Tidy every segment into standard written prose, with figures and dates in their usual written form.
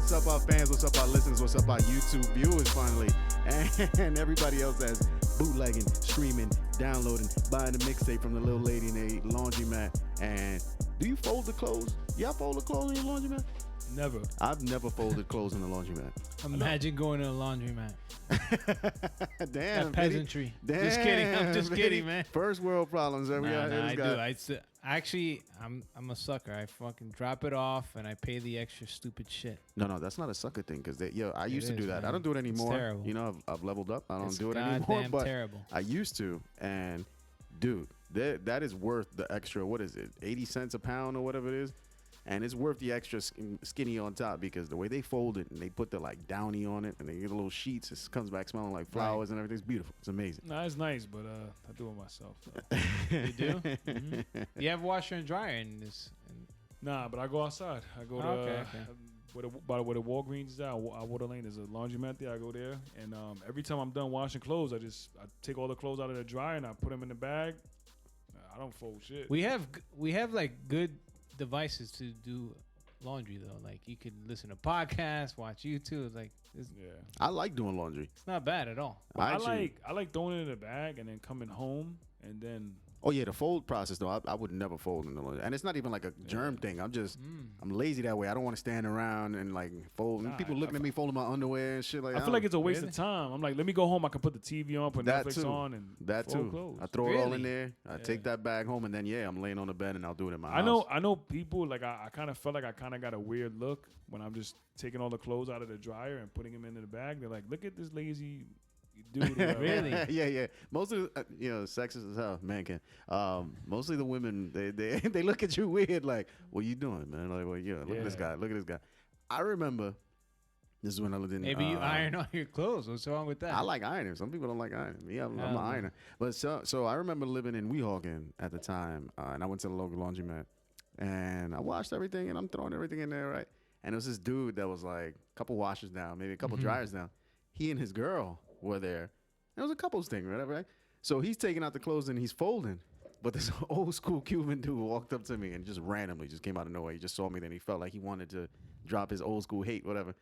What's up, our fans? What's up, our listeners? What's up, our YouTube viewers, finally? And everybody else that's bootlegging, streaming, downloading, buying the mixtape from the little lady in a laundromat. And do you fold the clothes? Y'all fold the clothes in your laundromat? Never. I've never folded clothes in the laundromat. Imagine going to a laundromat. Damn, That peasantry. Damn, just kidding. I'm just kidding, man. First world problems. I'm a sucker. I fucking drop it off and I pay the extra stupid shit. No, that's not a sucker thing. Because I used to do that. Man. I don't do it anymore. It's terrible. You know, I've leveled up. I don't It's do it anymore. But terrible. I used to. And dude, that is worth the extra. What is it? 80 cents a pound or whatever it is. And it's worth the extra skinny on top because the way they fold it and they put the like downy on it and they get the little sheets, it comes back smelling like flowers and everything's beautiful. It's amazing. No, it's nice, but I do it myself. So. You do? Mm-hmm. You have washer and dryer in this? Nah, but I go outside. I go to where the Walgreens is at. Water Lane, there's a laundromat there. I go there, and every time I'm done washing clothes, I take all the clothes out of the dryer and I put them in the bag. I don't fold shit. We have like good devices to do laundry though. Like you could listen to podcasts, watch YouTube. Like I like doing laundry. It's not bad at all. I like throwing it in a bag and then coming home and then. Oh yeah, the fold process though. I would never fold in the laundry, and it's not even like a germ thing. I'm lazy that way. I don't want to stand around and like fold. Nah, People looking at me folding my underwear and shit like. I feel like it's a waste of time. I'm like, let me go home. I can put the TV on, put Netflix on, and fold clothes. I throw it all in there. I take that bag home, and then I'm laying on the bed and I'll do it in my house. I know people like I kind of felt like I kind of got a weird look when I'm just taking all the clothes out of the dryer and putting them into the bag. They're like, look at this lazy. Dude, really? Yeah. Most of the, sexist as hell, Mancamp. Mostly the women, they look at you weird, like, what you doing, man? Like, well, look at this guy. Look at this guy. I remember, this is when I lived in. Maybe you iron all your clothes. What's wrong with that? I like ironing. Some people don't like ironing. Me, I'm an ironer. But so I remember living in Weehawken at the time, and I went to the local laundromat, and I washed everything, and I'm throwing everything in there, right? And there was this dude that was like a couple washers down, maybe a couple dryers down. He and his girl were there. It was a couples thing, right? So he's taking out the clothes and he's folding. But this old school Cuban dude walked up to me and just randomly just came out of nowhere. He just saw me, then he felt like he wanted to drop his old school hate, whatever.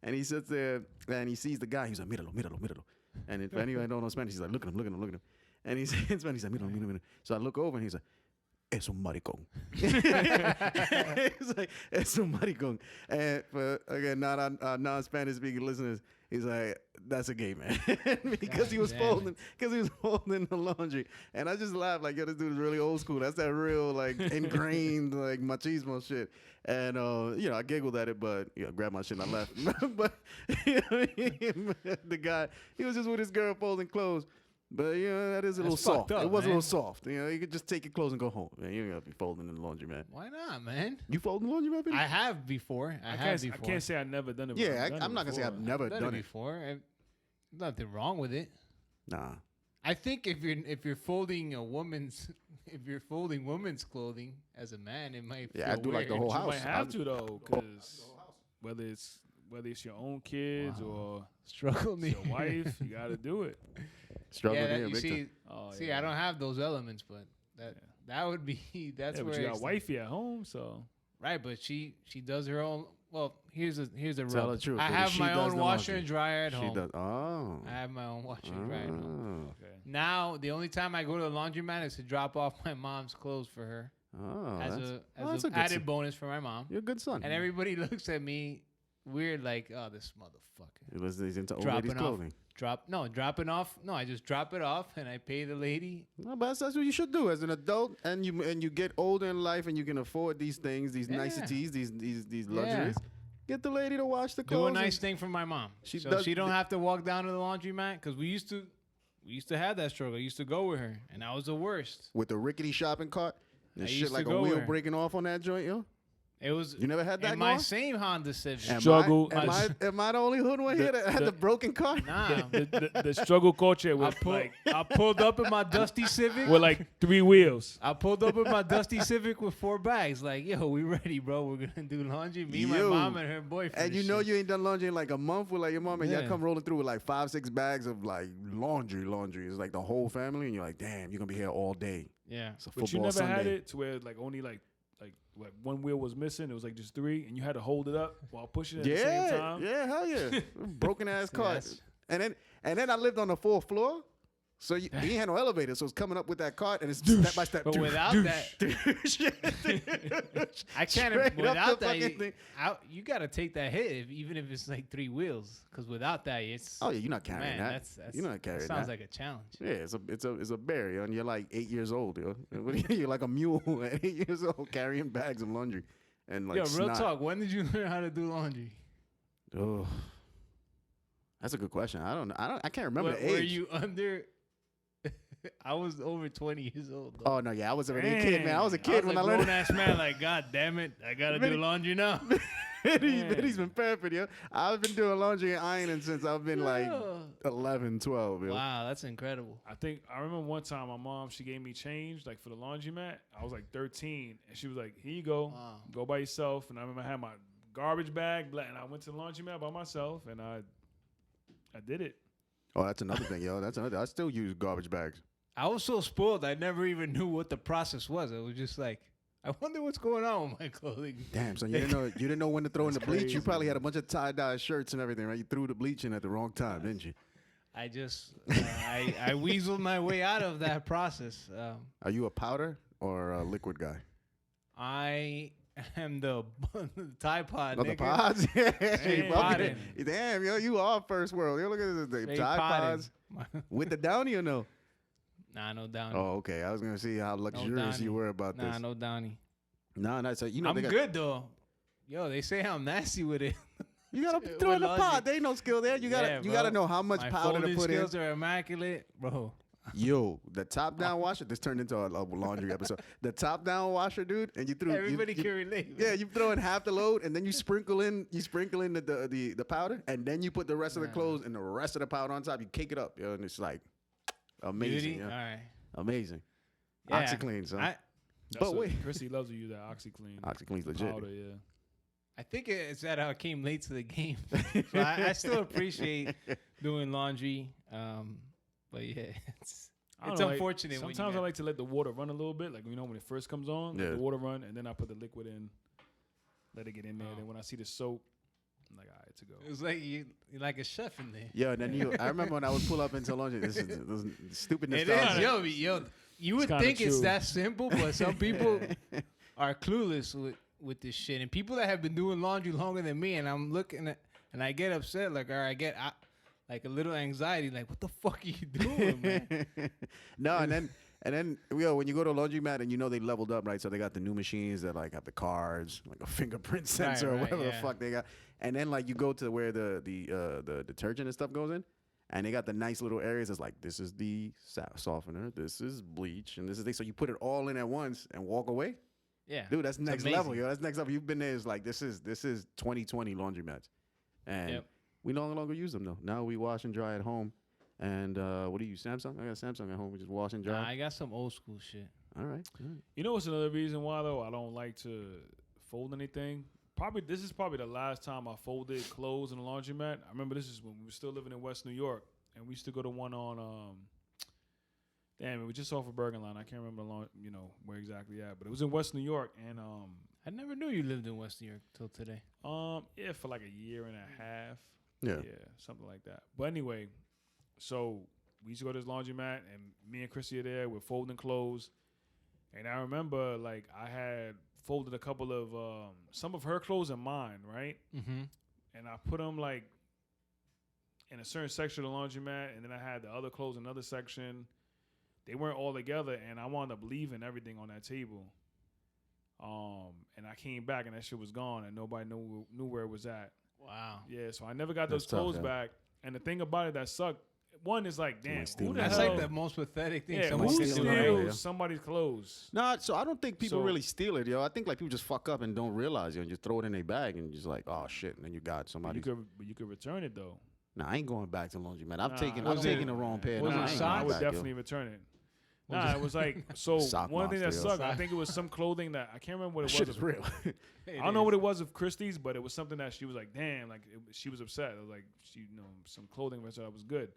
And he sits there and he sees the guy. He's like, míralo. And if anybody don't know Spanish, he's like, look at him. And he said in Spanish, he's like, míralo. So I look over and he's like, es un maricón. He's like, es un maricón. And for, again, non-Spanish speaking listeners, he's like, that's a gay man. because he was folding the laundry. And I just laughed like, yo, this dude is really old school. That's that real, like, ingrained, like, machismo shit. And, I giggled at it, but, grabbed my shit and I left. But the guy, he was just with his girl folding clothes. But, that is a little soft. It was a little soft. You could just take your clothes and go home. Man, you ain't got to be folding in the laundry, man. Why not, man? You fold in the laundry, man? I have before. I can't say I've never done it before. Yeah, I'm not going to say I've never done it before. Nothing wrong with it. Nah. I think if you're folding women's clothing as a man, it might feel I do weird. like the whole house. You might have to though, because whether it's your own kids or your wife, you got to do it. Struggle yeah, here, you Victor. See, I don't have those elements, but that would be that's where but you got wifey at home, so right. But she does her own. Well, here's a Tell rub. the truth. I have my own washer and dryer at home. She does. Oh. I have my own washer and dryer at home. Okay. Now the only time I go to the laundromat is to drop off my mom's clothes for her. Oh, as an added bonus for my mom. You're a good son. And everybody looks at me weird, like, oh, this motherfucker. He's into old ladies' clothing. Dropping off. No, I just drop it off and I pay the lady. No, but that's what you should do as an adult, and you get older in life, and you can afford these things, these niceties, these luxuries. Get the lady to wash the clothes. Do a nice thing for my mom. She don't have to walk down to the laundromat, because we used to have that struggle. I used to go with her, and that was the worst. With the rickety shopping cart, and shit like a wheel breaking off on that joint, yo. It was. You never had that? In my same Honda Civic. Struggle. Am I the only hoodwink here that had the broken car? Nah. The struggle culture with I pulled up in my dusty Civic with like 3 wheels. I pulled up in my dusty Civic with 4 bags. Like, yo, we ready, bro? We're gonna do laundry. Me, my mom, and her boyfriend. And you know you ain't done laundry in like a month with like your mom, and y'all come rolling through with like 5-6 bags of like laundry. It's like the whole family, and you're like, damn, you're gonna be here all day. Yeah. It's a But you football never Sunday. had it to where like only like like one wheel was missing. It was like just 3, and you had to hold it up while pushing it at the same time. Yeah, hell yeah. Broken ass cart. And then I lived on the 4th floor. So we ain't had no elevator, so it's coming up with that cart, and it's step by step. But without that, I can't. Without that, you got to take that hit, even if it's like 3 wheels, because without that, it's. Oh yeah, you're not carrying that. You're not carrying that. Sounds like a challenge. Yeah, it's a barrier, and you're like 8 years old, yo. You're like a mule at 8 years old carrying bags of laundry, and like. Yo, real talk. When did you learn how to do laundry? Oh, that's a good question. I don't know. I can't remember the age. Were you under? I was over 20 years old. Though. Oh no, yeah, I was already a kid, man. I was a kid when I learned. Grown-ass man, like, God damn it, I gotta do laundry now. He's been perfect, yo. I've been doing laundry and ironing since I've been like 11, 12, yo. Wow, that's incredible. I remember one time my mom, she gave me change like for the laundromat. I was like 13, and she was like, "Here you go, go by yourself." And I remember I had my garbage bag, and I went to the laundromat by myself, and I did it. Oh, that's another thing, yo. I still use garbage bags. I was so spoiled, I never even knew what the process was. It was just like, I wonder what's going on with my clothing. Damn, so you didn't know when to throw in the bleach. You probably had a bunch of tie-dye shirts and everything, right? You threw the bleach in at the wrong time, didn't you? I just, I weaseled my way out of that process. Are you a powder or a liquid guy? I am the Tide Pod. Oh, the pods? Yeah. Damn, yo, you are first world. Yo, look at this. Tide Pods. With the Downy or no? Nah, no Downy. Oh, okay. I was going to see how luxurious you were about this. Nah, no Downy. No, so I'm good, though. Yo, they say I'm nasty with it. You got to throw in the pot. There ain't no skill there. You got to know how much powder to put in. My skills are immaculate, bro. Yo, the top-down washer. This turned into a laundry episode. The top-down washer, dude, and you threw. Everybody can relate. Yeah, you throw in half the load, and then you sprinkle in the powder, and then you put the rest of the clothes and the rest of the powder on top. You cake it up, yo, and it's like amazing. All right, amazing. Yeah. OxyClean, son. But wait, Chrissy loves to use that OxyClean. OxyClean's legit. Powder, yeah. I think it's that I came late to the game, so I still appreciate doing laundry. But yeah, it's unfortunate. Sometimes I like to let the water run a little bit, like when it first comes on, let the water run, and then I put the liquid in, let it get in there. Then when I see the soap, I'm like, all right, to go. It was like you're like a chef in there. Yeah, and then I remember when I would pull up into laundry. This is stupid. It is, yo. You would think it's that simple, but some people are clueless with this shit, and people that have been doing laundry longer than me, and I'm looking at, and I get upset, like, or I get like a little anxiety, like, what the fuck are you doing, man? No, and then when you go to a laundromat and they leveled up, right? So they got the new machines that like have the cards, like a fingerprint sensor or whatever the fuck they got. And then like you go to where the detergent and stuff goes in, and they got the nice little areas that's like, this is the softener, this is bleach, and this is so you put it all in at once and walk away. Yeah, dude, that's next level, yo. That's next level. You've been there. It's like this is 2020 laundromats, and we no longer use them though. Now we wash and dry at home. And what do you use? Samsung? I got Samsung at home. We just wash and dry. Nah, I got some old school shit. All right. You know what's another reason why though I don't like to fold anything? This is probably the last time I folded clothes in a laundromat. I remember this is when we were still living in West New York, and we used to go to one on it was just off of Bergen line. I can't remember where exactly at, but it was in West New York, and I never knew you lived in West New York till today. Yeah, for like a year and a half. Yeah, something like that. But anyway, so we used to go to this laundromat, and me and Chrissy are there. We're folding clothes, and I remember like I had folded a couple of some of her clothes and mine, right? Mm-hmm. And I put them like in a certain section of the laundromat, and then I had the other clothes in another section. They weren't all together, and I wound up leaving everything on that table. And I came back, and that shit was gone, and nobody knew where it was at. Wow. Yeah, so I never got those clothes back. And the thing about it that sucked, one is like, damn, who the that's hell? like the most pathetic thing. Yeah, who steals somebody's clothes? No, so I don't think people really steal it, yo. I think like people just fuck up and don't realize, yo, and just throw it in their bag and just like, oh shit, and then you got somebody. But you could return it though. Nah, I ain't going back to laundry, man. I'm taking the wrong pair. I would definitely return it. Nah, it was like, so one thing that sucked, I think it was some clothing that, I can't remember what it was. Shit is real. I don't know what it was of Christie's, but it was something that she was like, damn, like she was upset. It was like, some clothing that was good.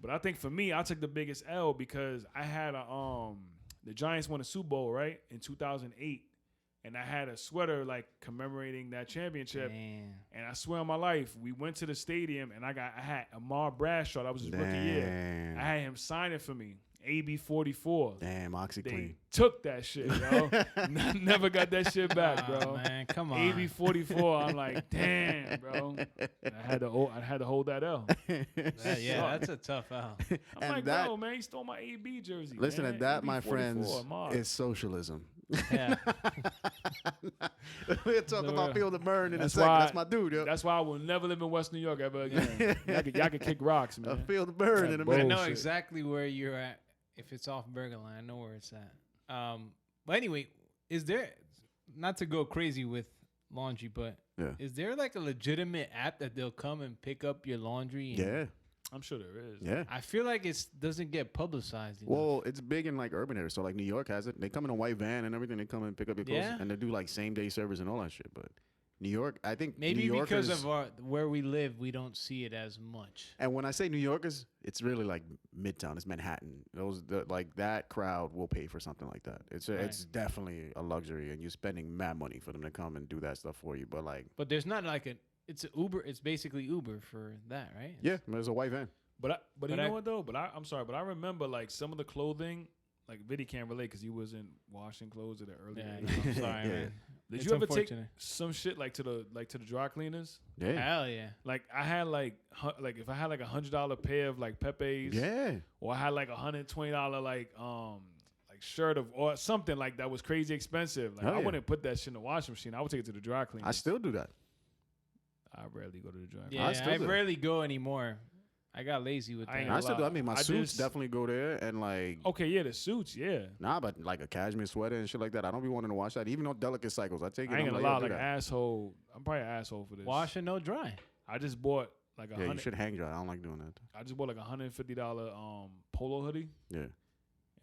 But I think for me, I took the biggest L because I had the Giants won a Super Bowl, right, in 2008. and I had a sweater like commemorating that championship. Damn. And I swear on my life, we went to the stadium, and I had Amar Bradshaw. That was his rookie year. I had him sign it for me. AB 44. Damn, OxyClean. They took that shit, yo. Never got that shit back, bro. Man, come on. AB 44. I'm like, damn, bro. And I had to hold that L. That's a tough L. I'm like, bro, man, he stole my AB jersey. Listen, man. and that, AB my 44, friends, Amar. is socialism. Yeah. We'll talk about Feel the Burn in a second. That's my dude, yo. That's why I will never live in West New York ever again. y'all can kick rocks, man. Feel the Burn in a I minute. know exactly where you're at. If it's off Burger Line, I know where it's at. But anyway, is there, not to go crazy with laundry, but is there like a legitimate app that they'll come and pick up your laundry? Yeah. I'm sure there is. Yeah. I feel like it doesn't get publicized. Well, it's big in like urban areas. So like New York has it. They come in a white van and everything. They come and pick up your clothes. Yeah. And they do like same day service and all that shit. But New York, I think maybe New Yorkers, because of where we live, we don't see it as much. And when I say New Yorkers, it's really like Midtown. It's Manhattan. Like that crowd will pay for something like that. It's definitely a luxury, and you're spending mad money for them to come and do that stuff for you. But there's not like it's an Uber. It's basically Uber for that, right? Yeah, there's a white van. But you know what though? I'm sorry, but I remember like some of the clothing. Like Viddy can't relate because he wasn't washing clothes at an early age. I'm sorry, man. Did you ever take some shit like to the dry cleaners? Yeah. Hell yeah. Like I had like if I had like $100 pair of like Pepe's. Yeah. Or I had like $120 like shirt or something like that was crazy expensive. Like I wouldn't put that shit in the washing machine. I would take it to the dry cleaners. I still do that. I rarely go to the dry cleaners. Yeah, I rarely go anymore. I got lazy with that. I still do. I mean, my suits definitely go there, and like. Okay, yeah, the suits, yeah. Nah, but like a cashmere sweater and shit like that, I don't be wanting to wash that. Even on delicate cycles, I take it. I ain't gonna lie, like asshole. I'm probably an asshole for this. Wash and no dry. I just bought like Yeah, you should hang dry. I don't like doing that. I just bought like $150 polo hoodie. Yeah.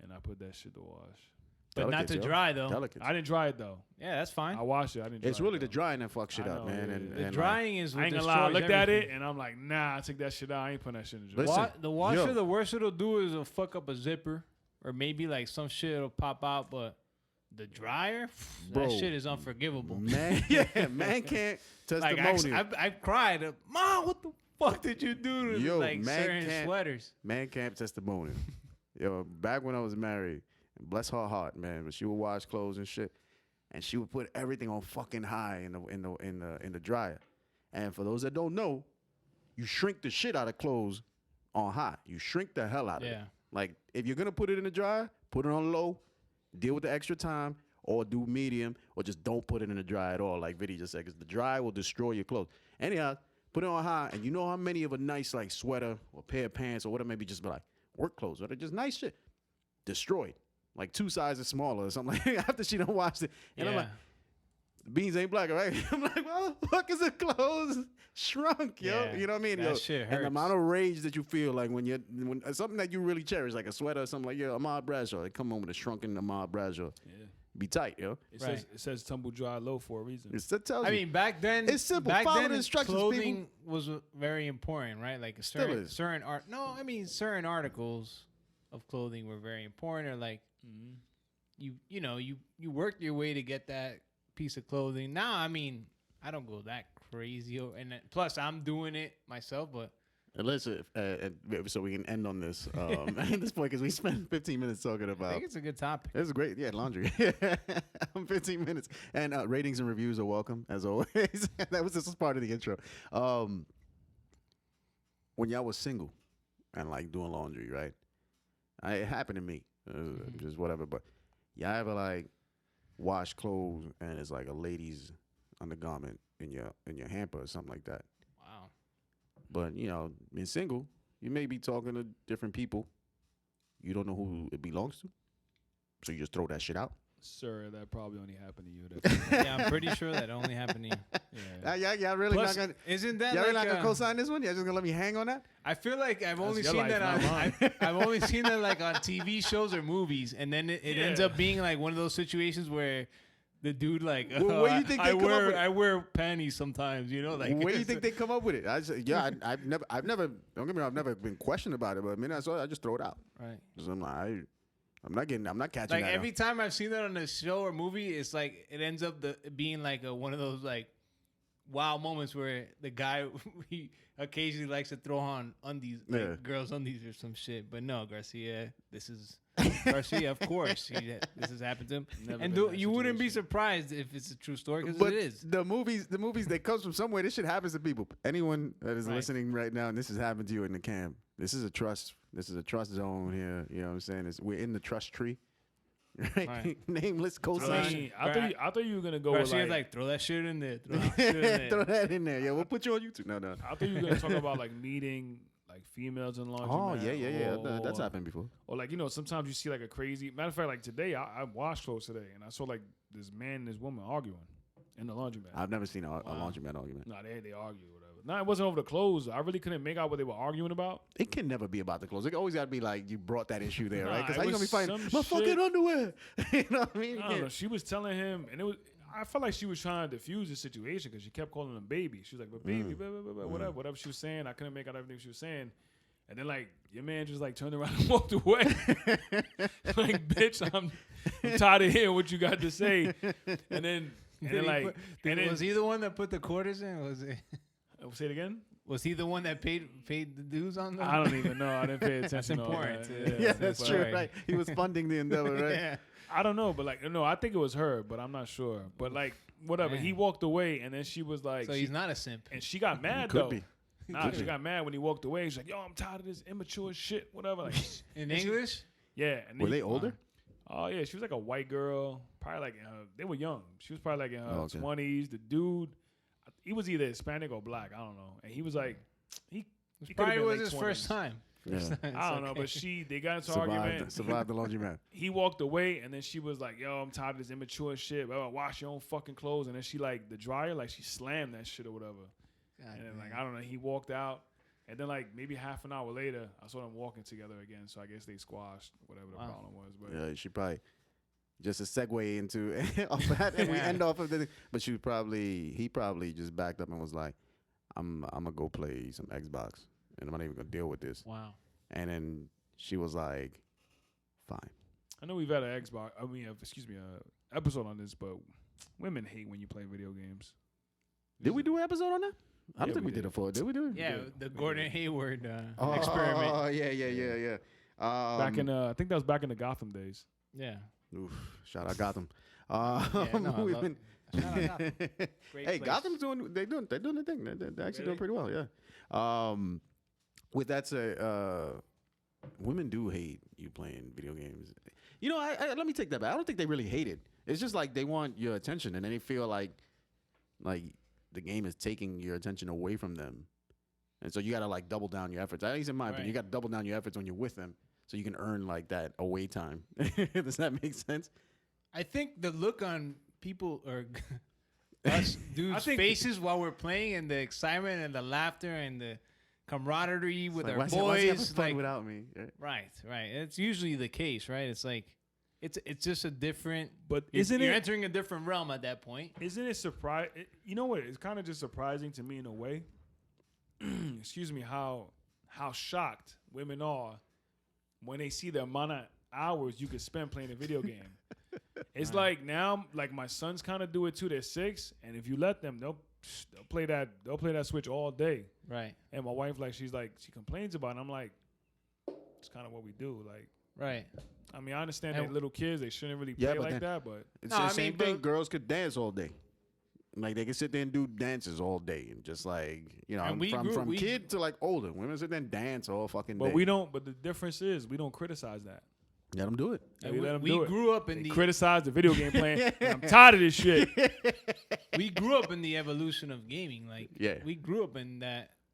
And I put that shit to wash. But not to dry though. Delicates. I didn't dry it though. Yeah, that's fine. I washed it. I didn't dry it. It's really the drying that fucks shit up, man. And the drying is what I ain't gonna lie. I looked at it and I'm like, nah, I take that shit out. I ain't putting that shit in the dryer. The washer, the worst it'll do is it'll fuck up a zipper. Or maybe like some shit will pop out, but the dryer, that shit is unforgivable. Man, Mancamp testimonial. Like I cried, Mom, what the fuck did you do to like certain sweaters? Mancamp testimonial. Yo, back when I was married, bless her heart, man, but she would wash clothes and shit, and she would put everything on fucking high in the dryer. And for those that don't know, you shrink the shit out of clothes on high. You shrink the hell out of it. Like if you're gonna put it in the dryer, put it on low, deal with the extra time, or do medium, or just don't put it in the dryer at all. Like Viddy just said, because the dryer will destroy your clothes. Anyhow, put it on high, and you know how many of a nice like sweater or pair of pants or whatever, maybe just be like work clothes, or they're just nice shit, destroyed. Like 2 sizes smaller or something like after she done washed it. And I'm like, the beans ain't black, right? I'm like, well, fuck is the clothes shrunk, yo? Yeah, you know what I mean? That shit hurts. And the amount of rage that you feel like when something that you really cherish, like a sweater or something like, Ahmad Bradshaw, they come home with a shrunken Ahmad Bradshaw. Yeah. Be tight, yo. It says tumble dry low for a reason. I mean, back then, it's simple. Follow the instructions, clothing was very important, right? Like certain articles of clothing were very important, or like you worked your way to get that piece of clothing. Now, I mean, I don't go that crazy, and plus I'm doing it myself. But listen, so we can end on this at this point because we spent 15 minutes talking about. I think it's a good topic. It's great, laundry. 15 minutes, and ratings and reviews are welcome as always. This was part of the intro. When y'all was single and like doing laundry, right? It happened to me, just whatever. But y'all ever like wash clothes and it's like a lady's undergarment in your hamper or something like that? Wow. But being single, you may be talking to different people. You don't know who it belongs to, so you just throw that shit out. Sir, that probably only happened to you. Yeah, I'm pretty sure that only happened to you. Y'all really Plus, not gonna? Isn't that y'all like not gonna co-sign this one? Y'all just gonna let me hang on that? I feel like I've only your seen life, that not mine. I've only seen that like on TV shows or movies, and then it ends up being like one of those situations where the dude like, Well, where do you think they come up with it? I wear panties sometimes, like. Where do you think they come up with it? I've never. Don't get me wrong. I've never been questioned about it, but I saw it, I just throw it out. Right. Because I'm like, I'm not catching like that. Every time I've seen that on a show or movie, it's like it ends up being like one of those like wow moments where the guy he occasionally likes to throw on undies, like girls' undies or some shit. But no, Garcia, this is Garcia, of course. This has happened to him. And you wouldn't be surprised if it's a true story because it is. The movies, they come from somewhere. This shit happens to people. Anyone that is listening right now, and this has happened to you in the camp. This is a trust zone here. You know what I'm saying? We're in the trust tree. Right. Nameless cosign. I thought you were gonna go Garcia with like throw that shit in there. Throw that in there. Yeah, we'll put you on YouTube. No. I thought you were gonna talk about like meeting like females in laundromat. Oh yeah. That's happened before. Or like sometimes you see like a crazy matter of fact. Like today, I washed clothes today, and I saw like this man and this woman arguing in the laundromat. I've never seen a laundromat argument. No, they argue or whatever. No, it wasn't over the clothes. I really couldn't make out what they were arguing about. It can never be about the clothes. It always got to be like you brought that issue there, right? Because how you gonna be fighting my fucking underwear? You know what I mean? I don't know. She was telling him, and I felt like she was trying to diffuse the situation because she kept calling him baby. She was like, "But baby, blah, blah, blah, blah, whatever she was saying." I couldn't make out everything she was saying. And then like your man just like turned around and walked away. Like, bitch, I'm tired of hearing what you got to say. And then was he the one that put the quarters in? Was it? Say it again. Was he the one that paid the dues on them? I don't even know. I didn't pay attention. That's important. Yeah, that's true. Right. He was funding the endeavor, right? Yeah. I don't know, but like no, I think it was her, but I'm not sure. But like whatever, he walked away, and then she was like, so he's not a simp, and she got mad though. Could be. Nah, she got mad when he walked away. She's like, "Yo, I'm tired of this immature shit, whatever." Like in English. Yeah. And were they older? Oh yeah, she was like a white girl, probably like they were young. She was probably like in her 20s. The dude, he was either Hispanic or black. I don't know. And he was like, he probably was like his 20s. first time. Yeah. I don't know, but they got into argument. Survived the laundromat. He walked away, and then she was like, "Yo, I'm tired of this immature shit. Wash your own fucking clothes." And then she like the dryer, like she slammed that shit or whatever. And then like I don't know, he walked out, and then like maybe half an hour later, I saw them walking together again. So I guess they squashed whatever the problem was. But yeah, she probably just a segue into off that, and we end off of the. But he probably just backed up and was like, "I'm gonna go play some Xbox, and I'm not even gonna deal with this." Wow. And then she was like, "Fine." I know we've had an episode on this, but women hate when you play video games. Did we do an episode on that? I don't think we did it for. Did we do it? Yeah, the Gordon Hayward experiment. Oh yeah. Back in I think that was back in the Gotham days. Yeah. Oof, shout out Gotham. Shout out Gotham. Hey, Gotham's doing their thing. They're actually doing pretty well. Yeah. With that said, women do hate you playing video games. You know, I let me take that back. I don't think they really hate it. It's just like they want your attention, and then they feel like the game is taking your attention away from them. And so you got to like double down your efforts. At least in my opinion, you got to double down your efforts when you're with them so you can earn like that away time. Does that make sense? I think the look on people or us dudes' faces while we're playing and the excitement and the laughter and the camaraderie with our boys like without me. Right. It's usually the case, right? It's like it's just a different, but you're entering a different realm at that point. Isn't it surprising? You know what? It's kind of just surprising to me in a way. Excuse me, how shocked women are when they see the amount of hours you could spend playing a video game. It's like now, like my sons kind of do it too. They're 6, and if you let them, they'll play that Switch all day. Right. And my wife, like, she complains about it. And I'm like, it's kind of what we do. Like, right. I mean, I understand they're little kids. They shouldn't really play like that, but it's the same thing. Girls could dance all day. Like, they can sit there and do dances all day. And just like, you know, from kid to like older. Women sit there and dance all fucking day. But the difference is we don't criticize that. Let them do it. Yeah, we grew up in criticize the video game playing. I'm tired of this shit. We grew up in the evolution of gaming. Like, we grew up in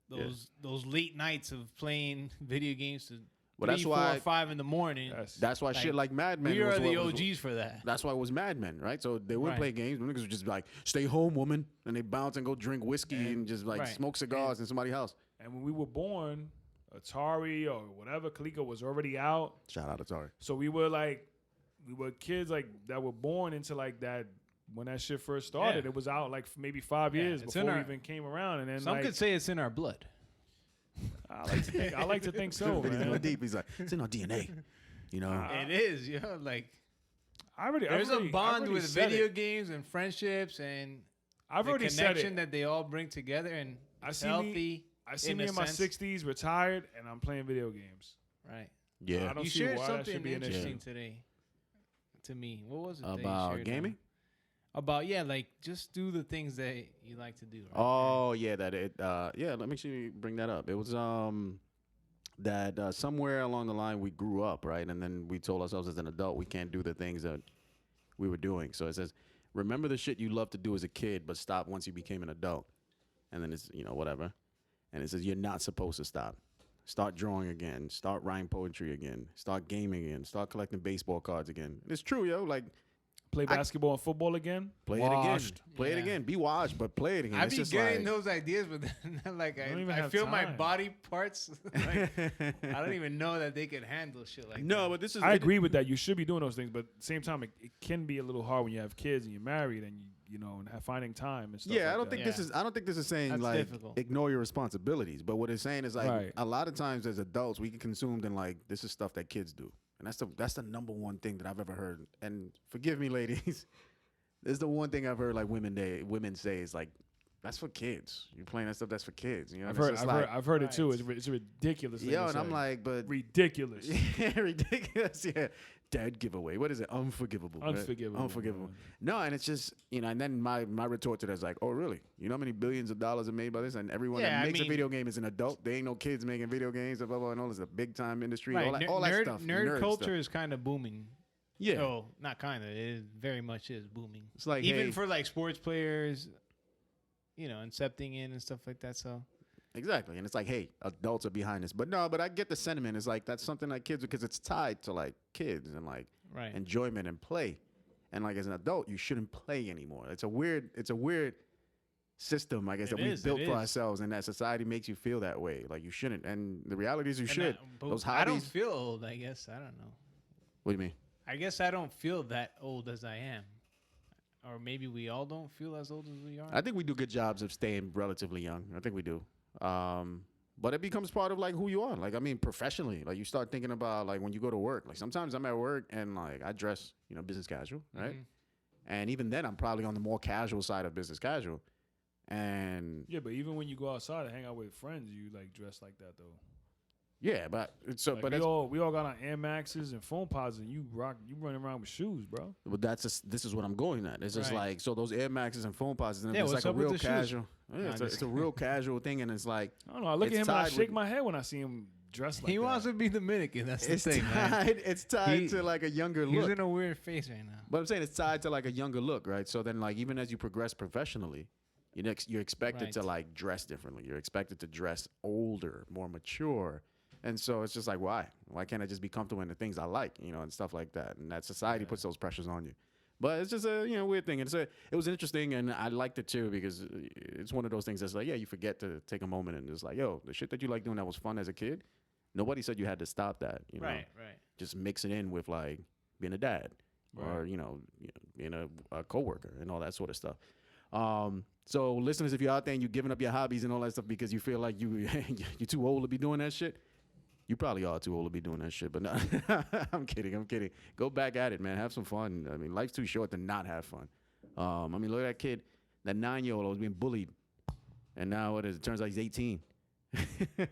those late nights of playing video games to 3, 4, 5 in the morning. That's why shit like Mad Men. We are the OGs for that. That's why it was Mad Men, right? So they wouldn't play games. Niggas would just be like, "Stay home, woman," and they bounce and go drink whiskey and just like smoke cigars in somebody's house. And when we were born, Atari or whatever, Coleco was already out. Shout out Atari. So we were kids like that were born into like that when that shit first started. It was out like maybe 5 years before we even came around. And then some could say it's in our blood. I like to think so, man. He's going deep. He's like, it's in our DNA. You know, it is. Like there's a bond with video games and friendships and I've already connection that they all bring together, and it's healthy. I see me in my 60s, retired, and I'm playing video games. Right. Yeah. I don't see why that should be interesting today. To me, what was it about gaming? About like just do the things that you like to do. Right? Oh yeah, let me see. Bring that up. It was that somewhere along the line we grew up, right, and then we told ourselves as an adult we can't do the things that we were doing. So it says, remember the shit you loved to do as a kid, but stop once you became an adult. And then it's whatever, and it says you're not supposed to stop. Start drawing again. Start writing poetry again. Start gaming again. Start collecting baseball cards again. It's true, yo. Like, play basketball and football again. Play it again. Play it again. Be washed, but play it again. I be getting those ideas, but then like I feel my body parts. Like, I don't even know that they can handle shit like that. No, but this is. I agree with that. You should be doing those things, but at the same time, it can be a little hard when you have kids and you're married and and finding time and stuff. Yeah, like I don't think this is saying That's like difficult. Ignore your responsibilities, but what it's saying is like a lot of times as adults we get consumed in like this is stuff that kids do, and that's the number one thing that I've ever heard. And forgive me, ladies, this is the one thing I've heard like women say is like, that's for kids. You're playing that stuff that's for kids. You know, I've heard it too. It's ridiculous. Yeah, and I'm like, but ridiculous. Yeah, ridiculous. Yeah, dead giveaway. What is it? Unforgivable. Unforgivable. Right? Unforgivable. No, and it's just and then my retort to that is like, oh really? You know how many billions of dollars are made by this? And everyone that makes a video game is an adult. They ain't no kids making video games. Blah blah blah. And all this is a big time industry. Right. All that stuff. Nerd culture is kind of booming. Yeah. Oh, not kind of. It very much is booming. It's like even for like sports players. Incepting in and stuff like that. So exactly, and it's like, hey, adults are behind this, but I get the sentiment. It's like that's something like kids because it's tied to like kids and like enjoyment and play, and like as an adult, you shouldn't play anymore. It's a weird system, I guess, that we built for ourselves, and that society makes you feel that way. Like you shouldn't, and the reality is you should. Those hobbies. I don't feel old. I guess I don't know. What do you mean? I guess I don't feel that old as I am. Or maybe we all don't feel as old as we are. I think we do good jobs of staying relatively young. I think we do. But it becomes part of like who you are. Like, I mean, professionally, like you start thinking about like when you go to work, like sometimes I'm at work and like I dress, business casual, right? Mm-hmm. And even then I'm probably on the more casual side of business casual. And yeah, but even when you go outside and hang out with friends, you like dress like that though. Yeah, but like we all got on Air Maxes and phone pods, and you running around with shoes, bro. But this is what I'm going at. It's just like so those Air Maxes and phone pods, and it's like a real casual. Yeah, it's a real casual thing, and it's like I don't know. I look at him and I shake my head when I see him dressed like that. He wants to be Dominican. That's the thing, man. It's tied to like a younger look. He's in a weird face right now. But I'm saying it's tied to like a younger look, right? So then, like even as you progress professionally, you're expected to like dress differently. You're expected to dress older, more mature. And so it's just like, why? Why can't I just be comfortable in the things I like, and stuff like that? And that society puts those pressures on you. But it's just a weird thing. And it was interesting, and I liked it too because it's one of those things that's like, yeah, you forget to take a moment and just like, yo, the shit that you like doing that was fun as a kid, nobody said you had to stop that. Right. Just mix it in with like being a dad or being a coworker and all that sort of stuff. So listeners, if you're out there and you're giving up your hobbies and all that stuff because you feel like you're too old to be doing that shit. You probably are too old to be doing that shit, but no, I'm kidding. Go back at it, man. Have some fun. I mean, life's too short to not have fun. I mean, look at that kid, that 9-year-old was being bullied, and now what is it? Turns out he's 18. I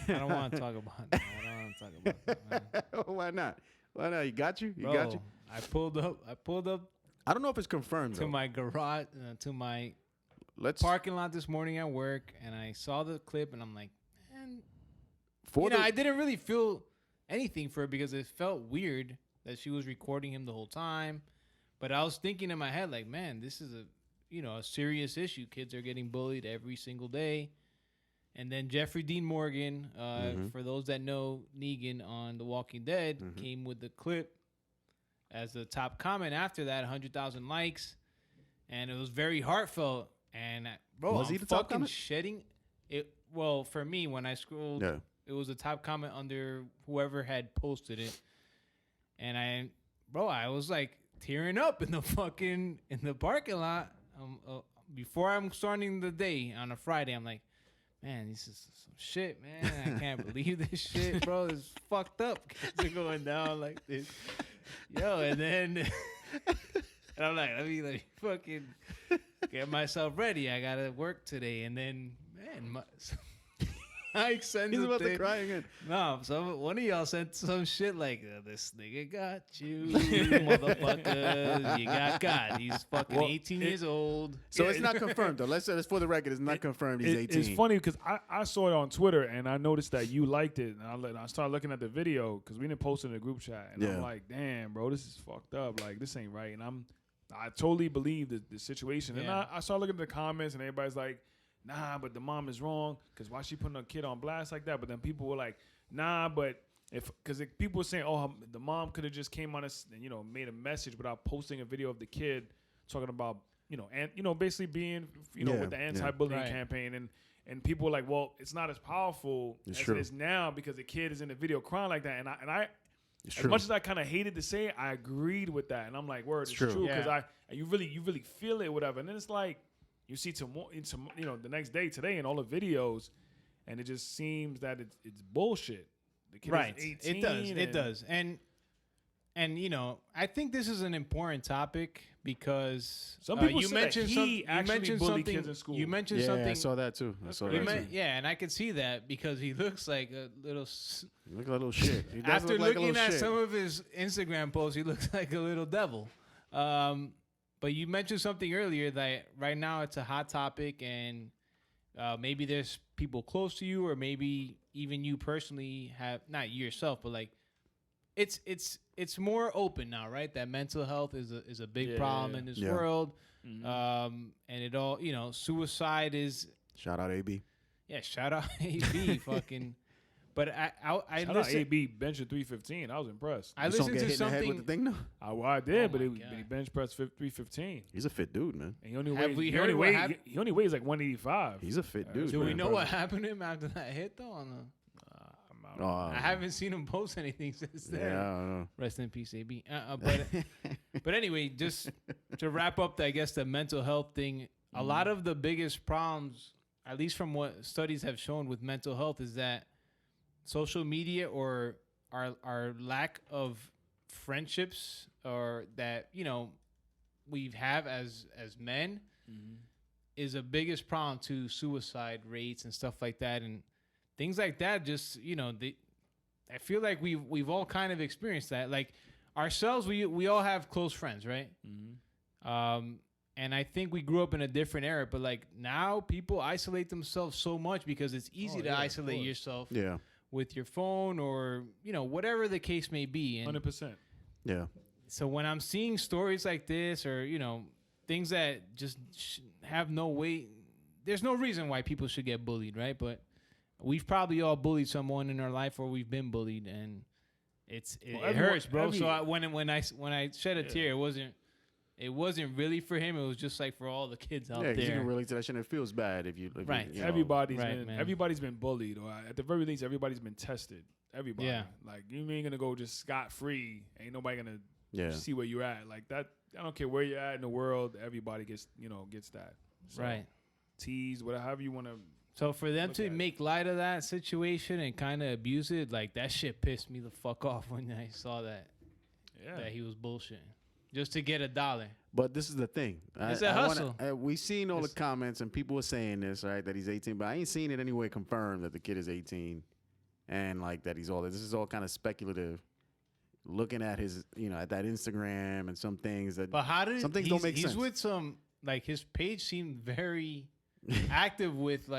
don't want to talk about that. I don't want to talk about that. Why not? Why not? You got you? Bro, got you? I pulled up. I don't know if it's confirmed, to my garage, to my parking lot this morning at work, and I saw the clip, and I'm like, man. I didn't really feel anything for her because it felt weird that she was recording him the whole time. But I was thinking in my head, like, man, this is a serious issue. Kids are getting bullied every single day. And then Jeffrey Dean Morgan, for those that know Negan on The Walking Dead, came with the clip as the top comment after that, 100,000 likes. And it was very heartfelt. And, bro, was he the top comment? Shedding it. Well, for me, when I scrolled... Yeah. It was the top comment under whoever had posted it. And I was like tearing up in the parking lot. Before I'm starting the day on a Friday, I'm like, man, this is some shit, man. I can't believe this shit, bro. It's fucked up. They're going down like this. Yo, and then and I'm like, let me fucking get myself ready. I gotta work today. And then, man, Mike sends He's about thing. to cry again. No, one of y'all sent some shit like, this nigga got you, motherfuckers. You got. He's fucking 18 years old. So it's not confirmed, though. Let's say it's for the record. It's not confirmed he's 18. It's funny because I saw it on Twitter, and I noticed that you liked it. And I started looking at the video because we didn't post it in the group chat. And I'm like, damn, bro, this is fucked up. Like, this ain't right. And I totally believe the situation. And I started looking at the comments, and everybody's like, nah, but the mom is wrong because why she putting a kid on blast like that? But then people were like, nah, but because people were saying, oh, the mom could have just came on us and made a message without posting a video of the kid talking about basically being with the anti-bullying campaign and people were like, well, it's not as powerful as it is now because the kid is in the video crying like that. And I as much as I kind of hated to say it, I agreed with that. And I'm like, word, it's true because you really feel it, whatever. And then it's like. You see the next day today in all the videos, and it just seems that it's bullshit. The kid is 18. It does. And I think this is an important topic because some people you mentioned he actually bullied kids in school. You mentioned something. I saw that too. And I could see that because he looks like a little. He looks like a little shit. He does After look like looking a at shit. some of his Instagram posts, he looks like a little devil. But you mentioned something earlier that right now it's a hot topic, and maybe there's people close to you, or maybe even you personally have not you yourself, but like it's more open now, right? That mental health is a big problem in this world, and it all suicide is. Shout out AB. Yeah, shout out AB, fucking. But I shout out AB bench at 315. I was impressed. I listened to something. Head with the thing, no? I did, but he bench pressed 315. He's a fit dude, man. And he only weighs like 185. He's a fit dude. Do we know what happened to him after that hit though? I haven't seen him post anything since then. Yeah, I don't know. Rest in peace, AB. But anyway, just to wrap up, I guess the mental health thing. A lot of the biggest problems, at least from what studies have shown with mental health, is that social media or our lack of friendships or that we have as men is a biggest problem to suicide rates and stuff like that and things like that. Just I feel like we've all kind of experienced that. Like ourselves, we all have close friends, right? And I think we grew up in a different era, but like now people isolate themselves so much because it's easy to isolate yourself. Yeah. With your phone or, whatever the case may be. And 100%. Yeah. So when I'm seeing stories like this or, things that just have no weight, there's no reason why people should get bullied, right? But we've probably all bullied someone in our life or we've been bullied and it hurts, bro. So when I shed a tear, it wasn't really for him. It was just like for all the kids out there. Yeah, you can relate to that shit. It feels bad if you everybody's been bullied, or at the very least, everybody's been tested. Everybody, like you ain't gonna go just scot free. Ain't nobody gonna see where you're at. Like that, I don't care where you're at in the world. Everybody gets that. So, right. Tease, whatever you want to. So for them to make light of that situation and kind of abuse it, like that shit pissed me the fuck off when I saw that. Yeah. That he was bullshitting. Just to get $1. But this is the thing. It's a hustle. We've seen all the comments and people were saying this, right? That he's 18, but I ain't seen it anywhere confirmed that the kid is 18 and like that he's all this. This is all kind of speculative. Looking at his, at that Instagram and some things that. But how did some things don't make sense. He's with some his page seemed very active with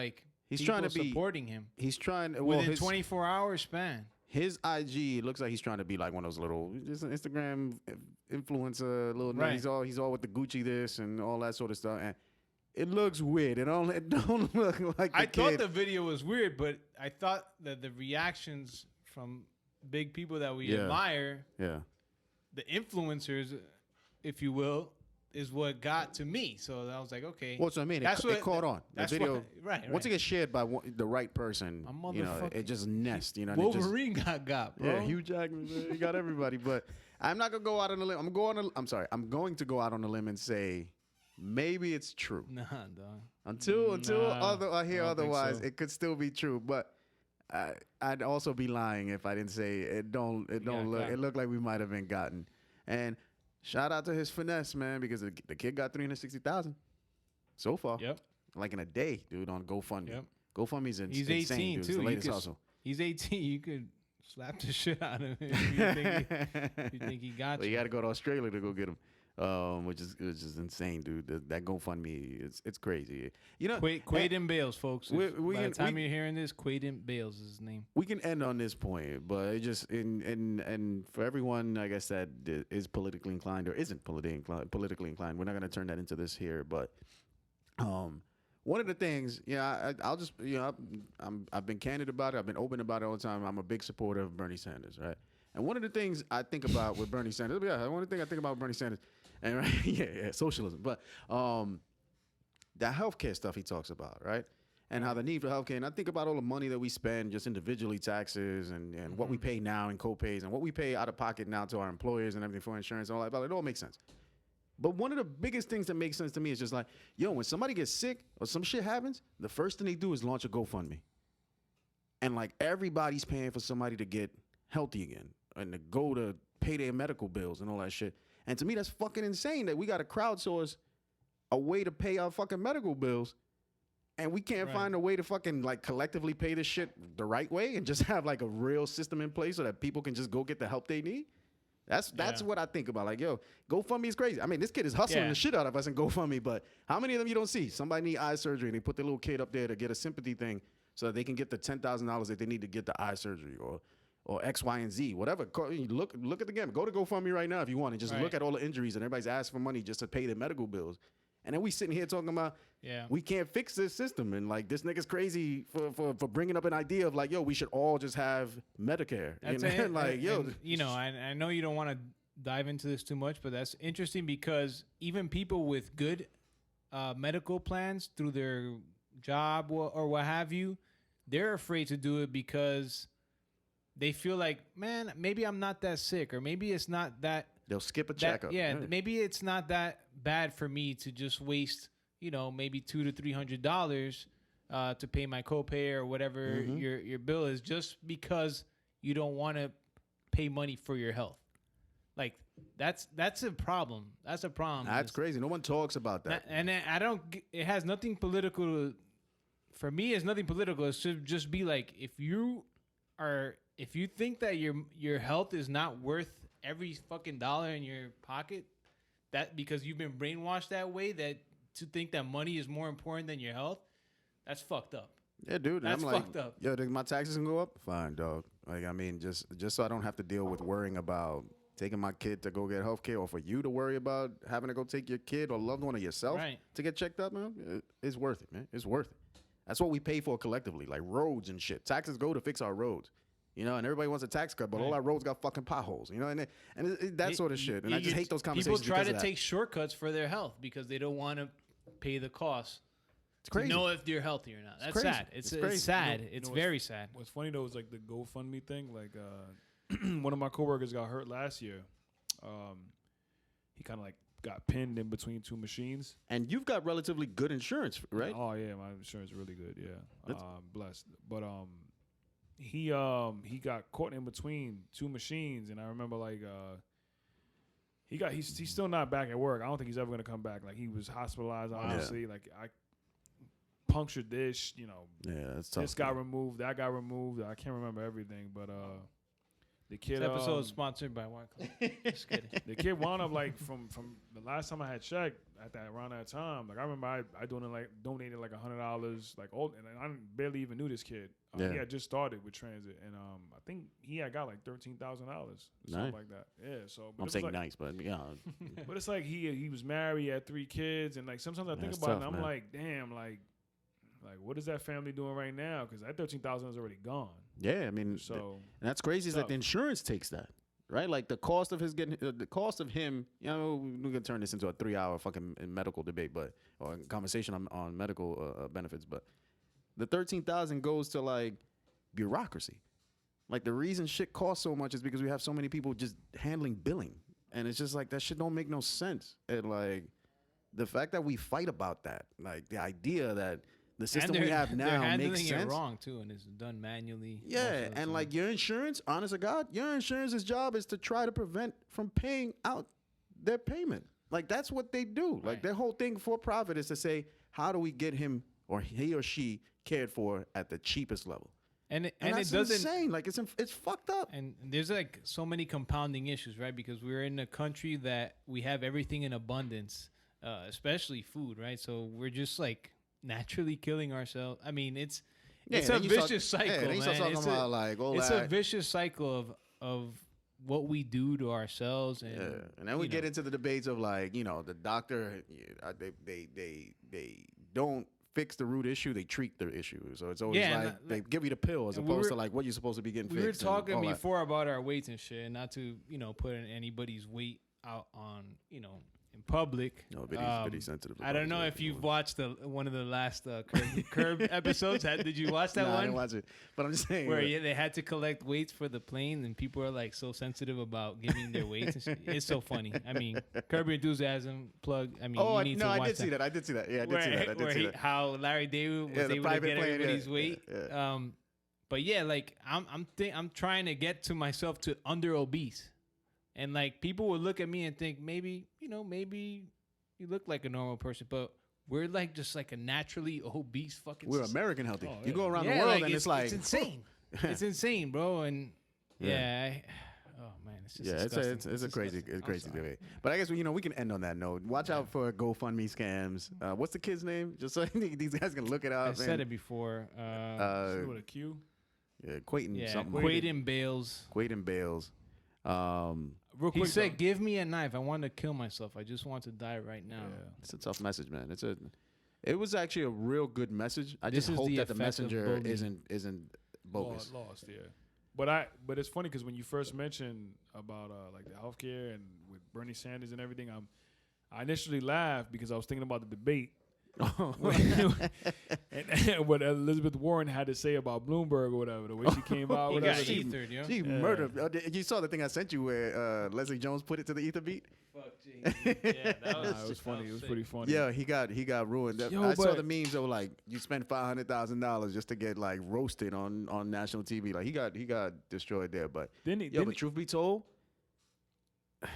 he's people trying to be supporting him. He's trying within 24-hour span. His IG looks like he's trying to be like one of those little just an Instagram influencer, right. He's all with the Gucci this and all that sort of stuff, and it looks weird. It don't look like. I thought the video was weird, but I thought that the reactions from big people that we admire, the influencers, if you will, is what got to me. So I was like, okay. Well, so I mean, it caught on. The video, right. Once it gets shared by the right person, it just nests. Wolverine got, bro. Yeah, Hugh Jackman, he got everybody. But I'm not gonna go out on a limb. I'm going to go out on a limb and say maybe it's true. Nah, dog. Until I hear otherwise, so. it could still be true. But I'd also be lying if I didn't say it. Don't look. It looked like we might have been gotten. And shout out to his finesse, man, because the kid got 360,000 so far. Yep. Like in a day, dude, on GoFundMe. Yep. GoFundMe's He's insane, 18 dude. It's too. the latest hustle. He's 18. You could slap the shit out of him if you think he got But you. you got to go to Australia to go get him, which is insane, dude. That GoFundMe, it's crazy. You know, Quaden Bales, folks. By the time you're hearing this, Quaden Bales is his name. we can end on this point, but it just and for everyone, I guess that is politically inclined or isn't politically inclined, we're not gonna turn that into this here. But one of the things, I'll just I've been candid about it. I've been open about it all the time. I'm a big supporter of Bernie Sanders, right? And one of the things I think about with Bernie Sanders, one thing I think about Bernie Sanders, and right, socialism, but that healthcare stuff he talks about, right? And how the need for healthcare, and I think about all the money that we spend just individually, taxes and what we pay now in co-pays and what we pay out of pocket now to our employers and everything for insurance and all that, but it all makes sense. But one of the biggest things that makes sense to me is just like, when somebody gets sick or some shit happens, the first thing they do is launch a GoFundMe. And like everybody's paying for somebody to get healthy again and to go to pay their medical bills and all that shit. And to me, that's fucking insane that we got to crowdsource a way to pay our fucking medical bills. And we can't find a way to fucking like collectively pay this shit the right way and just have like a real system in place so that people can just go get the help they need. That's what I think about. Like, GoFundMe is crazy. I mean, this kid is hustling the shit out of us in GoFundMe, but how many of them you don't see? Somebody need eye surgery and they put their little kid up there to get a sympathy thing so that they can get the $10,000 that they need to get the eye surgery or X, Y, and Z, whatever. Look at the game. Go to GoFundMe right now if you want and just look at all the injuries and everybody's asking for money just to pay their medical bills. And then we sitting here talking about we can't fix this system. And like this nigga's crazy for bringing up an idea of like, we should all just have Medicare. That's I know you don't want to dive into this too much, but that's interesting because even people with good medical plans through their job or what have you, they're afraid to do it because they feel like, man, maybe I'm not that sick, or maybe it's not that. They'll skip a checkup. Maybe it's not that bad for me to just waste, maybe $200 to $300 to pay my copay or whatever your bill is, just because you don't want to pay money for your health. Like that's a problem. That's a problem. That's crazy. No one talks about that. And it has nothing political. For me, it's nothing political. It should just be like if you think that your health is not worth every fucking dollar in your pocket, that because you've been brainwashed that way, that to think that money is more important than your health, that's fucked up. Yeah, dude. That's I'm like, fucked up. My taxes can go up? Fine, dog. Like, I mean, just so I don't have to deal with worrying about taking my kid to go get health care, or for you to worry about having to go take your kid or loved one or yourself to get checked up, man, it's worth it, man. It's worth it. That's what we pay for collectively, like roads and shit. Taxes go to fix our roads. And everybody wants a tax cut, but all our roads got fucking potholes, and that sort of shit. And I just hate those conversations. People try to take shortcuts for their health because they don't want to pay the cost. It's crazy. To know if you're healthy or not. That's crazy. Sad. It's sad. It's very sad. What's funny though is like the GoFundMe thing. Like one of my coworkers got hurt last year. He kind of like got pinned in between two machines. And you've got relatively good insurance, right? Oh yeah, my insurance is really good. Yeah, blessed. But he got caught in between two machines, and I remember like he's still not back at work. I don't think he's ever gonna come back. Like he was hospitalized, obviously. Yeah. Like I punctured this, that's tough. This got removed, that got removed. I can't remember everything, but the kid. This episode is sponsored by Wycliffe. Just kidding. The kid wound up like from the last time I had checked around that time. Like I remember I donated like $100. Like and I barely even knew this kid. He had just started with transit, and I think he had got like $13,000, something like that. Yeah. So I'm saying like, nice, but yeah. But it's like he was married, he had 3 kids, and like sometimes I think about it, and I'm like, damn, like what is that family doing right now? Because that $13,000 is already gone. Yeah, I mean, and that's crazy. Is that the insurance takes that, right? Like the cost of the cost of him. We're gonna turn this into a 3-hour fucking medical debate, or conversation on medical benefits. But the $13,000 goes to like bureaucracy. Like the reason shit costs so much is because we have so many people just handling billing, and it's just like that shit don't make no sense. And like the fact that we fight about that, like the idea that the system we have now makes sense. They're handling it wrong too, and it's done manually. Yeah, and like your insurance, honest to God, your insurance's job is to try to prevent from paying out their payment. Like that's what they do. Like their whole thing for profit is to say, how do we get him or he or she cared for at the cheapest level? And it doesn't insane. Like it's fucked up. And there's like so many compounding issues, right? Because we're in a country that we have everything in abundance, especially food, right? So we're just like naturally killing ourselves. I mean, it's a vicious cycle, man. It's a vicious cycle of what we do to ourselves, and then we get into the debates of like, the doctor, they don't fix the root issue, they treat the issue. So it's always they give you the pill as opposed to like what you're supposed to be getting fixed. We were talking before about our weights and shit, and not to put anybody's weight out on in public. No, pretty sensitive. I don't know if you've watched one of the last Curb episodes. Did you watch that one? I didn't watch it, but I'm just saying where they had to collect weights for the plane, and people are like so sensitive about giving their weights. And shit. It's so funny. I mean, Curb Your Enthusiasm plug. I mean, you need to watch I did see that. I did see that. Yeah, I did see that. How Larry David was able to get everybody's weight. Yeah. But yeah, like I'm trying to get to myself to under obese. And like people would look at me and think maybe you look like a normal person, but we're like just like a naturally obese fucking. We're American healthy. You go around the world and it's like it's insane. It's insane, bro. And oh man, it's just it's a crazy debate. But I guess we can end on that note. Watch out for GoFundMe scams. What's the kid's name? Just so these guys can look it up. I said it before. With a Q. Yeah, Quayton something. Quayton Bales. Quayton Bales. Real quick, he said, "Give me a knife. I want to kill myself. I just want to die right now." Yeah. It's a tough message, man. It was actually a real good message. I just hope that the messenger isn't bogus. Lost, yeah. But it's funny because when you first mentioned about like the healthcare and with Bernie Sanders and everything, I initially laughed because I was thinking about the debate. and what Elizabeth Warren had to say about Bloomberg or whatever, the way she came out, whatever. She murdered. You saw the thing I sent you where Leslie Jones put it to the ether beat. Fuck, yeah, that was funny. It was pretty funny. Yeah, he got ruined. I saw the memes that were like, you spent $500,000 just to get like roasted on national TV. Like he got destroyed there. But but truth be told, I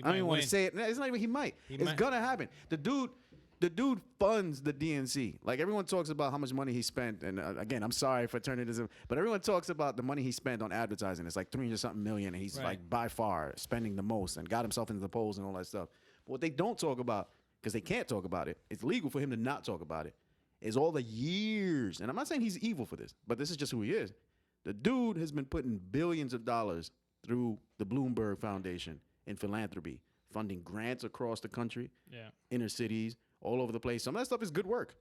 don't even want to say it. It's not even he might. It's gonna happen. The dude funds the DNC. Like everyone talks about how much money he spent, and again, I'm sorry for turning this, but everyone talks about the money he spent on advertising. It's like $300-something million, and he's like by far spending the most, and got himself into the polls and all that stuff. But what they don't talk about, because they can't talk about it, it's legal for him to not talk about it, is all the years. And I'm not saying he's evil for this, but this is just who he is. The dude has been putting billions of dollars through the Bloomberg Foundation in philanthropy, funding grants across the country, inner cities, all over the place. Some of that stuff is good work.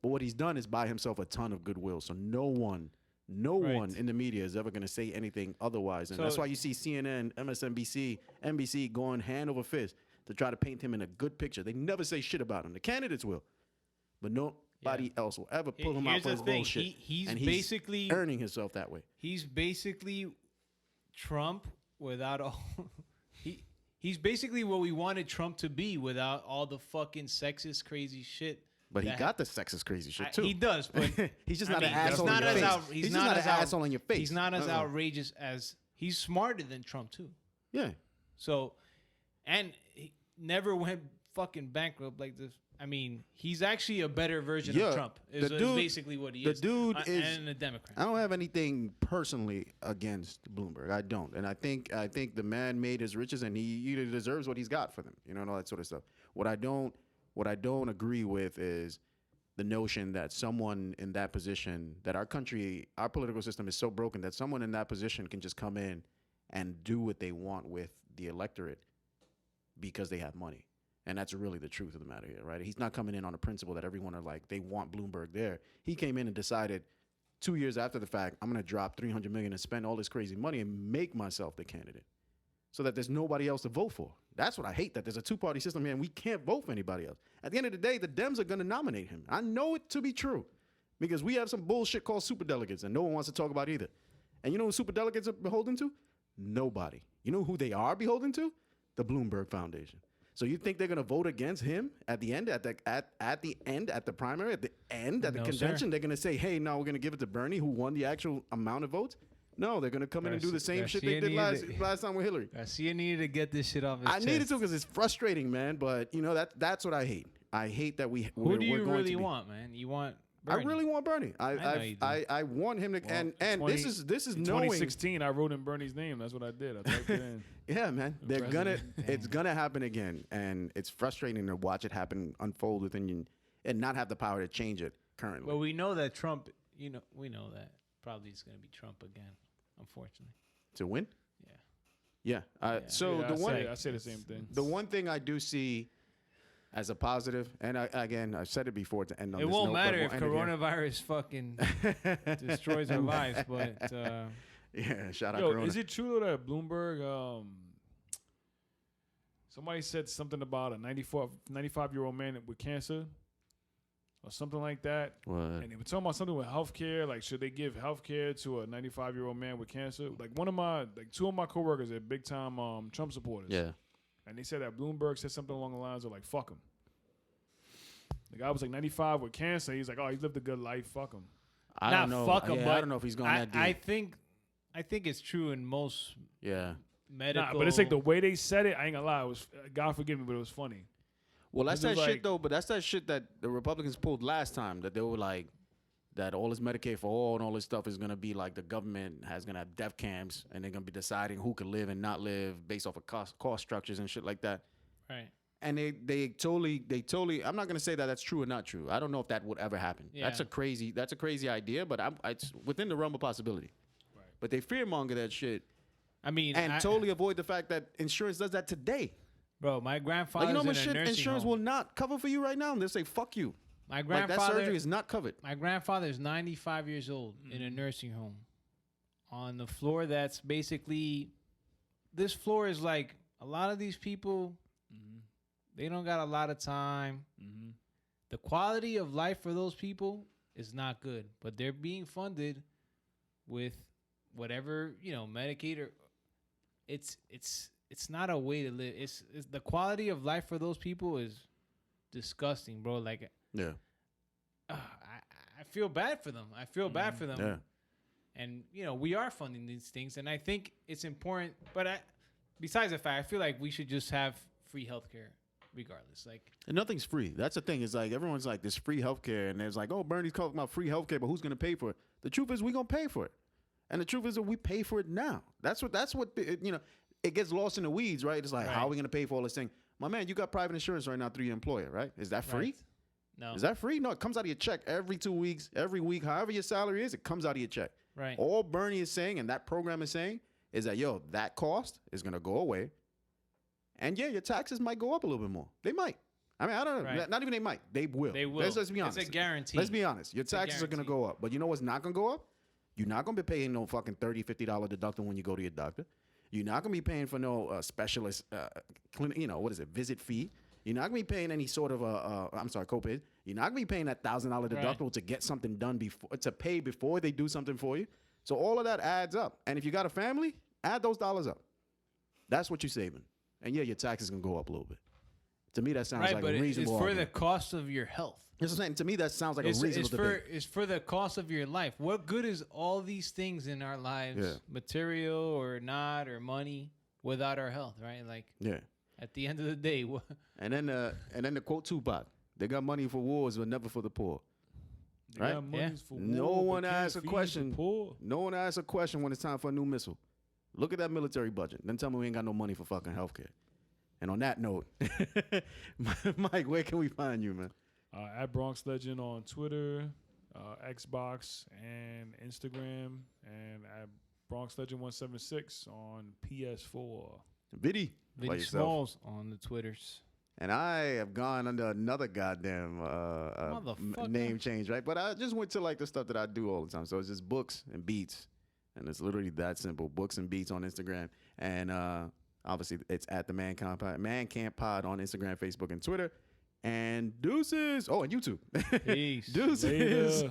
But what he's done is buy himself a ton of goodwill. So no one in the media is ever going to say anything otherwise. And that's why you see CNN, MSNBC, NBC going hand over fist to try to paint him in a good picture. They never say shit about him. The candidates will. But nobody else will ever pull him out for his bullshit. He's basically earning himself that way. He's basically Trump without all... He's basically what we wanted Trump to be without all the fucking sexist, crazy shit. But he got the sexist, crazy shit, too. He does, but... he's just not an asshole in your face. He's just not an asshole in your face. He's not as outrageous as... He's smarter than Trump, too. Yeah. So... And he never went fucking bankrupt like this. I mean, he's actually a better version of Trump. Is basically what he is. The dude is... And a Democrat. I don't have anything personally against Bloomberg. I don't. And I think the man made his riches, and he deserves what he's got for them. And all that sort of stuff. What I don't agree with is the notion that someone in that position, that our country, our political system is so broken that someone in that position can just come in and do what they want with the electorate because they have money. And that's really the truth of the matter here, right? He's not coming in on a principle that everyone are like, they want Bloomberg there. He came in and decided 2 years after the fact, I'm going to drop $300 million and spend all this crazy money and make myself the candidate so that there's nobody else to vote for. That's what I hate, that there's a two-party system here and we can't vote for anybody else. At the end of the day, the Dems are going to nominate him. I know it to be true because we have some bullshit called superdelegates and no one wants to talk about either. And you know who superdelegates are beholden to? Nobody. You know who they are beholden to? The Bloomberg Foundation. So you think they're gonna vote against him at the end, at the primary, at the end, at the convention? Sir. They're gonna say, "Hey, no, we're gonna give it to Bernie, who won the actual amount of votes." No, they're gonna come in and do the same shit they did last time with Hillary. Garcia needed to get this shit off his chest. I needed to because it's frustrating, man. But that's what I hate. I hate that we. Who do you really want, man? You want Bernie. I really want Bernie. I want him to. Well, and this is in knowing. 2016, I wrote in Bernie's name. That's what I did. I typed it in. Yeah, man. It's gonna happen again, and it's frustrating to watch it happen, unfold within you, and not have the power to change it currently. Well, we know that Trump. We know that probably it's gonna be Trump again, unfortunately. To win? Yeah. Yeah. So I say the same thing. The one thing I do see as a positive, and I've said it before to end on it this won't note, matter if coronavirus fucking destroys our lives, but yeah, shout out Corona. Is it true though that Bloomberg, somebody said something about a 95-year-old man with cancer or something like that? What? And they were talking about something with healthcare, like should they give healthcare to a 95-year-old man with cancer? Like two of my coworkers are big time Trump supporters. Yeah. And they said that Bloomberg said something along the lines of like, fuck him. The guy was like 95 with cancer. He's like, oh, he lived a good life. Fuck him. I don't know. Fuck him, but I don't know if he's going that deep. I think it's true in most medical. Nah, but it's like the way they said it, I ain't gonna lie. It was, God forgive me, but it was funny. Well, that's that shit though. But that's that shit that the Republicans pulled last time. That they were like, that all this Medicaid for all and all this stuff is gonna be like the government gonna have death camps and they're gonna be deciding who can live and not live based off of cost structures and shit like that. Right. And they totally. I'm not gonna say that that's true or not true. I don't know if that would ever happen. Yeah. That's a crazy idea, but it's within the realm of possibility. Right. But they fearmonger that shit. I mean, totally avoid the fact that insurance does that today. Bro, my grandfather's in a nursing home. Insurance will not cover for you right now, and they'll say fuck you. My grandfather, that surgery is not covered. My grandfather is 95 years old in a nursing home on the floor that's basically, this floor is like a lot of these people, they don't got a lot of time. The quality of life for those people is not good, but they're being funded with whatever, Medicaid or it's not a way to live. It's the quality of life for those people is disgusting, bro. Like, yeah, I feel bad for them. Yeah. And we are funding these things, and I think it's important. But besides the fact, I feel like we should just have free healthcare, regardless. Like, and nothing's free. That's the thing. Is like everyone's like this free healthcare, and there's like, oh, Bernie's talking about free healthcare, but who's gonna pay for it? The truth is, we gonna pay for it, and the truth is that we pay for it now. That's what it gets lost in the weeds, right? It's like, how are we gonna pay for all this thing? My man, you got private insurance right now through your employer, right? Is that free? Right. No. Is that free? No, it comes out of your check every 2 weeks, every week, however your salary is, it comes out of your check. Right. All Bernie is saying, and that program is saying, is that, that cost is going to go away. And your taxes might go up a little bit more. They might. I mean, I don't know. Right. Not even they might. They will. They will. Let's be honest. It's a guarantee. Let's be honest. Your taxes are going to go up. But you know what's not going to go up? You're not going to be paying no fucking $30, $50 deductible when you go to your doctor. You're not going to be paying for no specialist, visit fee. You're not going to be paying any sort of copay. You're not going to be paying that $1,000 deductible to get something done to pay before they do something for you. So all of that adds up. And if you got a family, add those dollars up. That's what you're saving. And your taxes going to go up a little bit. To me, that sounds like a reasonable it's for the cost of your health. That's what I'm saying. To me, that sounds like a reasonable debate. It's for the cost of your life. What good is all these things in our lives, material or not, or money, without our health, right? Like, at the end of the day. And then the quote Tupac, they got money for wars, but never for the poor. Right? No one asks a question. No one asks a question when it's time for a new missile. Look at that military budget. Then tell me we ain't got no money for fucking healthcare. And on that note, Mike, where can we find you, man? At Bronx Legend on Twitter, Xbox, and Instagram, and at Bronx Legend 176 on PS4. Viddy Smalls on the Twitters. And I have gone under another goddamn name change, right? But I just went to like the stuff that I do all the time. So it's just books and beats. And it's literally that simple. Books and beats on Instagram. And obviously it's at the Mancamp Pod on Instagram, Facebook, and Twitter. And deuces. Oh, and YouTube. Peace. Deuces.